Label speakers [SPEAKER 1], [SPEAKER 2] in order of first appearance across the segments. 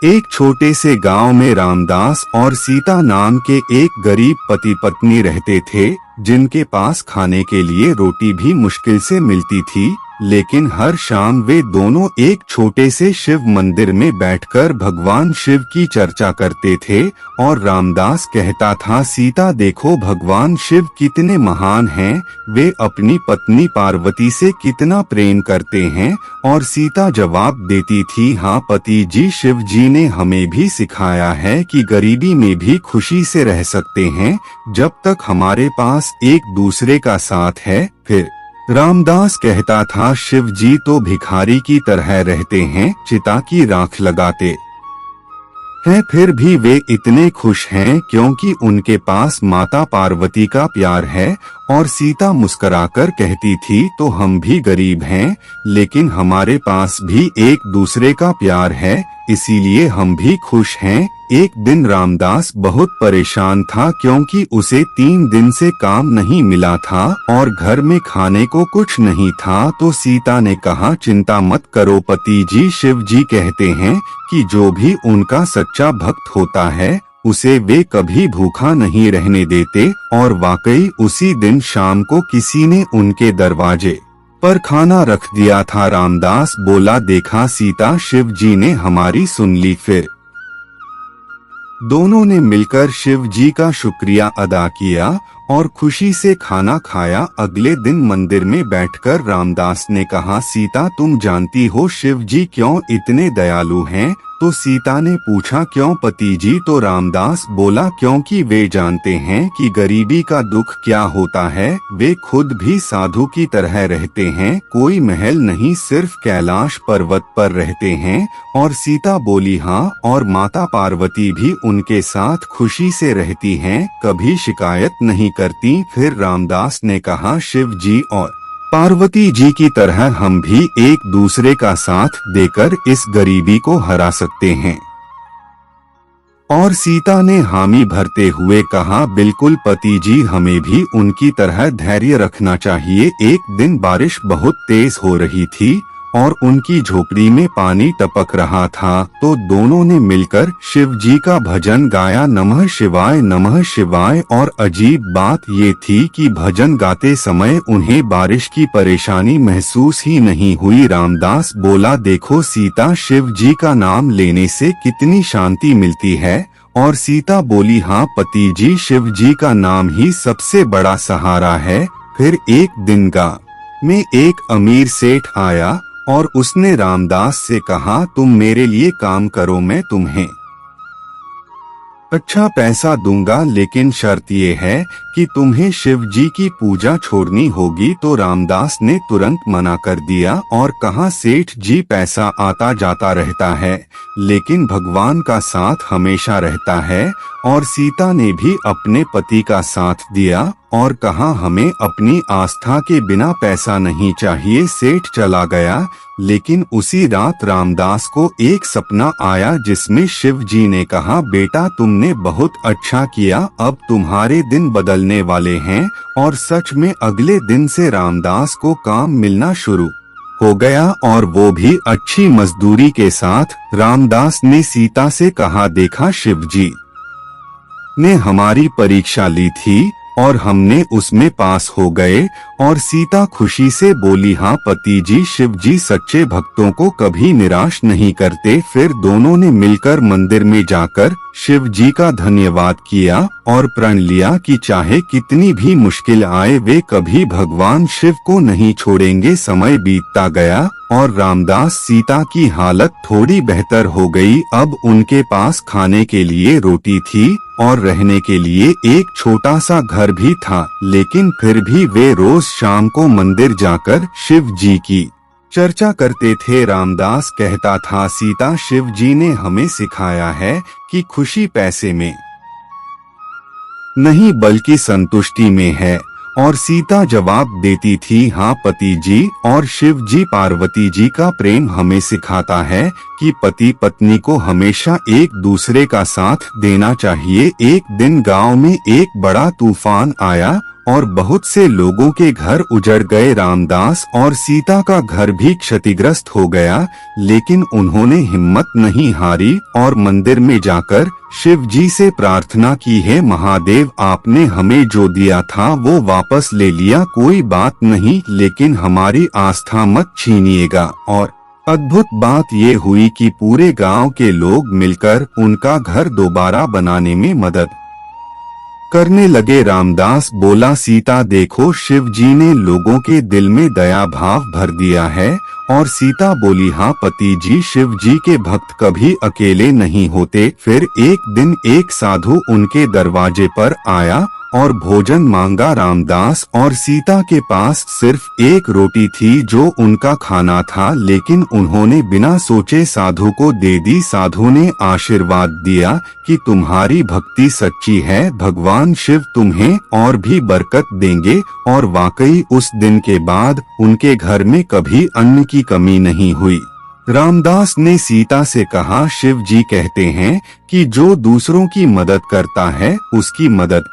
[SPEAKER 1] एक छोटे से गांव में रामदास और सीता नाम के एक गरीब पति पत्नी रहते थे, जिनके पास खाने के लिए रोटी भी मुश्किल से मिलती थी। लेकिन हर शाम वे दोनों एक छोटे से शिव मंदिर में बैठकर भगवान शिव की चर्चा करते थे और रामदास कहता था, सीता देखो भगवान शिव कितने महान हैं, वे अपनी पत्नी पार्वती से कितना प्रेम करते हैं। और सीता जवाब देती थी, हाँ पति जी, शिव जी ने हमें भी सिखाया है कि गरीबी में भी खुशी से रह सकते हैं जब तक हमारे पास एक दूसरे का साथ है। फिर रामदास कहता था, शिव जी तो भिखारी की तरह रहते हैं, चिता की राख लगाते हैं, फिर भी वे इतने खुश हैं क्योंकि उनके पास माता पार्वती का प्यार है। और सीता मुस्कुराकर कहती थी, तो हम भी गरीब हैं, लेकिन हमारे पास भी एक दूसरे का प्यार है, इसीलिए हम भी खुश हैं। एक दिन रामदास बहुत परेशान था क्योंकि उसे 3 दिन से काम नहीं मिला था और घर में खाने को कुछ नहीं था। तो सीता ने कहा, चिंता मत करो पति जी, शिव जी कहते हैं कि जो भी उनका सच्चा भक्त होता है उसे वे कभी भूखा नहीं रहने देते। और वाकई उसी दिन शाम को किसी ने उनके दरवाजे पर खाना रख दिया था। रामदास बोला, देखा सीता, शिव जी ने हमारी सुन ली। फिर दोनों ने मिलकर शिव जी का शुक्रिया अदा किया और खुशी से खाना खाया। अगले दिन मंदिर में बैठकर रामदास ने कहा, सीता तुम जानती हो शिव जी क्यों इतने दयालु हैं? तो सीता ने पूछा, क्यों पति जी? तो रामदास बोला, क्योंकि वे जानते हैं कि गरीबी का दुख क्या होता है। वे खुद भी साधु की तरह रहते हैं, कोई महल नहीं, सिर्फ कैलाश पर्वत पर रहते हैं। और सीता बोली, हाँ, और माता पार्वती भी उनके साथ खुशी से रहती हैं, कभी शिकायत नहीं करती। फिर रामदास ने कहा, शिव जी और पार्वती जी की तरह हम भी एक दूसरे का साथ देकर इस गरीबी को हरा सकते हैं। और सीता ने हामी भरते हुए कहा, बिल्कुल पति जी, हमें भी उनकी तरह धैर्य रखना चाहिए। एक दिन बारिश बहुत तेज हो रही थी और उनकी झोपड़ी में पानी टपक रहा था, तो दोनों ने मिलकर शिव जी का भजन गाया, नमः शिवाय नमः शिवाय। और अजीब बात ये थी कि भजन गाते समय उन्हें बारिश की परेशानी महसूस ही नहीं हुई। रामदास बोला, देखो सीता, शिव जी का नाम लेने से कितनी शांति मिलती है। और सीता बोली, हाँ पति जी, शिव जी का नाम ही सबसे बड़ा सहारा है। फिर एक दिन गांव में एक अमीर सेठ आया और उसने रामदास से कहा, तुम मेरे लिए काम करो, मैं तुम्हें अच्छा पैसा दूंगा, लेकिन शर्त ये है कि तुम्हें शिव जी की पूजा छोड़नी होगी। तो रामदास ने तुरंत मना कर दिया और कहा, सेठ जी, पैसा आता जाता रहता है, लेकिन भगवान का साथ हमेशा रहता है। और सीता ने भी अपने पति का साथ दिया और कहा, हमें अपनी आस्था के बिना पैसा नहीं चाहिए। सेठ चला गया, लेकिन उसी रात रामदास को एक सपना आया जिसमें शिव जी ने कहा, बेटा तुमने बहुत अच्छा किया, अब तुम्हारे दिन बदलने वाले हैं। और सच में अगले दिन से रामदास को काम मिलना शुरू हो गया और वो भी अच्छी मजदूरी के साथ। रामदास ने सीता से कहा, देखा शिव जी ने हमारी परीक्षा ली थी और हमने उसमें पास हो गए। और सीता खुशी से बोली, हाँ पति जी, शिव जी सच्चे भक्तों को कभी निराश नहीं करते। फिर दोनों ने मिलकर मंदिर में जाकर शिव जी का धन्यवाद किया और प्रण लिया कि चाहे कितनी भी मुश्किल आए, वे कभी भगवान शिव को नहीं छोड़ेंगे। समय बीतता गया और रामदास सीता की हालत थोड़ी बेहतर हो गई। अब उनके पास खाने के लिए रोटी थी और रहने के लिए एक छोटा सा घर भी था, लेकिन फिर भी वे रोज शाम को मंदिर जाकर शिव जी की चर्चा करते थे। रामदास कहता था, सीता, शिव जी ने हमें सिखाया है कि खुशी पैसे में नहीं बल्कि संतुष्टि में है। और सीता जवाब देती थी, हाँ पति जी, और शिव जी पार्वती जी का प्रेम हमें सिखाता है कि पति पत्नी को हमेशा एक दूसरे का साथ देना चाहिए। एक दिन गांव में एक बड़ा तूफान आया और बहुत से लोगों के घर उजड़ गए। रामदास और सीता का घर भी क्षतिग्रस्त हो गया, लेकिन उन्होंने हिम्मत नहीं हारी और मंदिर में जाकर शिव जी से प्रार्थना की, है महादेव, आपने हमें जो दिया था वो वापस ले लिया, कोई बात नहीं, लेकिन हमारी आस्था मत छीनिएगा। और अद्भुत बात ये हुई कि पूरे गांव के लोग मिलकर उनका घर दोबारा बनाने में मदद करने लगे। रामदास बोला, सीता देखो, शिव जी ने लोगों के दिल में दया भाव भर दिया है। और सीता बोली, हाँ पति जी, शिव जी के भक्त कभी अकेले नहीं होते। फिर एक दिन एक साधु उनके दरवाजे पर आया और भोजन मांगा। रामदास और सीता के पास सिर्फ एक रोटी थी जो उनका खाना था, लेकिन उन्होंने बिना सोचे साधु को दे दी। साधु ने आशीर्वाद दिया कि तुम्हारी भक्ति सच्ची है, भगवान शिव तुम्हें और भी बरकत देंगे। और वाकई उस दिन के बाद उनके घर में कभी अन्न की कमी नहीं हुई। रामदास ने सीता से कहा, शिव जी कहते हैं कि जो दूसरों की मदद करता है उसकी मदद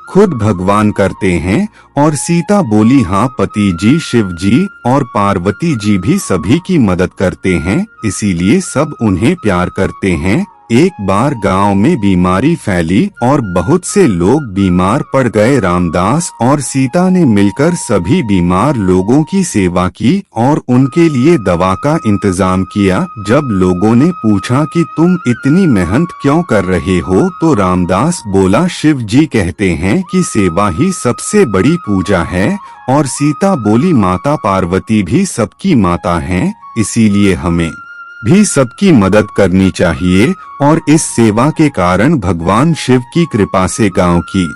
[SPEAKER 1] खुद भगवान करते हैं। और सीता बोली, हाँ पति जी, शिव जी और पार्वती जी भी सभी की मदद करते हैं, इसीलिए सब उन्हें प्यार करते हैं। एक बार गांव में बीमारी फैली और बहुत से लोग बीमार पड़ गए। रामदास और सीता ने मिलकर सभी बीमार लोगों की सेवा की और उनके लिए दवा का इंतजाम किया। जब लोगों ने पूछा कि तुम इतनी मेहनत क्यों कर रहे हो, तो रामदास बोला, शिव जी कहते हैं कि सेवा ही सबसे बड़ी पूजा है। और सीता बोली, माता पार्वती भी सबकी माता हैं, इसीलिए हमें भी सबकी मदद करनी चाहिए। और इस सेवा के कारण भगवान शिव की कृपा से गांव की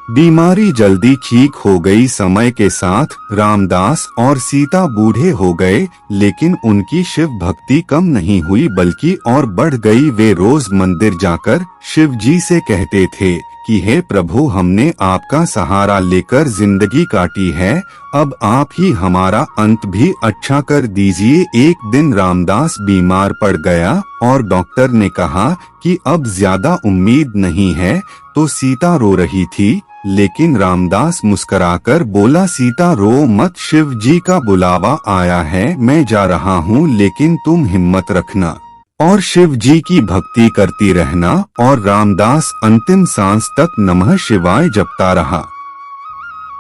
[SPEAKER 1] बीमारी जल्दी ठीक हो गई। समय के साथ रामदास और सीता बूढ़े हो गए, लेकिन उनकी शिव भक्ति कम नहीं हुई बल्कि और बढ़ गई। वे रोज मंदिर जाकर शिव जी से कहते थे कि हे प्रभु, हमने आपका सहारा लेकर जिंदगी काटी है, अब आप ही हमारा अंत भी अच्छा कर दीजिए। एक दिन रामदास बीमार पड़ गया और डॉक्टर ने कहा कि अब ज्यादा उम्मीद नहीं है। तो सीता रो रही थी, लेकिन रामदास मुस्कुराकर बोला, सीता रो मत, शिव जी का बुलावा आया है, मैं जा रहा हूँ, लेकिन तुम हिम्मत रखना और शिव जी की भक्ति करती रहना। और रामदास अंतिम सांस तक नमः शिवाय जपता रहा।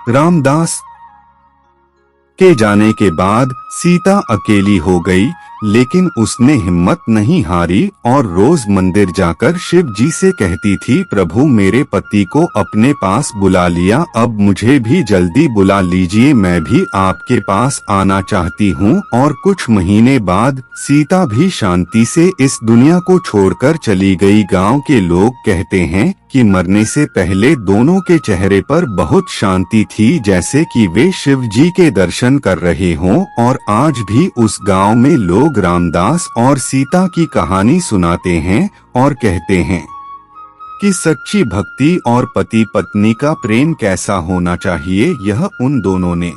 [SPEAKER 1] रामदास के जाने के बाद सीता अकेली हो गई, लेकिन उसने हिम्मत नहीं हारी और रोज मंदिर जाकर शिव जी से कहती थी, प्रभु मेरे पति को अपने पास बुला लिया, अब मुझे भी जल्दी बुला लीजिए, मैं भी आपके पास आना चाहती हूँ। और कुछ महीने बाद सीता भी शांति से इस दुनिया को छोड़कर चली गई। गांव के लोग कहते हैं कि मरने से पहले दोनों के चेहरे पर बहुत शांति थी, जैसे कि वे शिव जी के दर्शन कर रहे हों। और आज भी उस गांव में लोग रामदास और सीता की कहानी सुनाते हैं और कहते हैं कि सच्ची भक्ति और पति पत्नी का प्रेम कैसा होना चाहिए, यह उन दोनों ने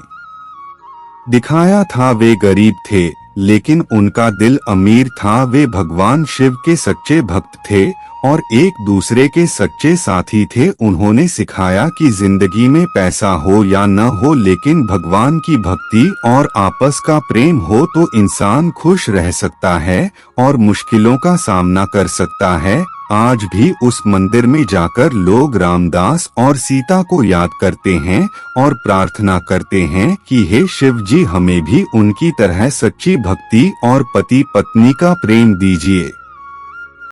[SPEAKER 1] दिखाया था। वे गरीब थे, लेकिन उनका दिल अमीर था। वे भगवान शिव के सच्चे भक्त थे और एक दूसरे के सच्चे साथी थे। उन्होंने सिखाया कि जिंदगी में पैसा हो या न हो, लेकिन भगवान की भक्ति और आपस का प्रेम हो तो इंसान खुश रह सकता है और मुश्किलों का सामना कर सकता है। आज भी उस मंदिर में जाकर लोग रामदास और सीता को याद करते हैं और प्रार्थना करते हैं कि हे शिव जी, हमें भी उनकी तरह सच्ची भक्ति और पति पत्नी का प्रेम दीजिए।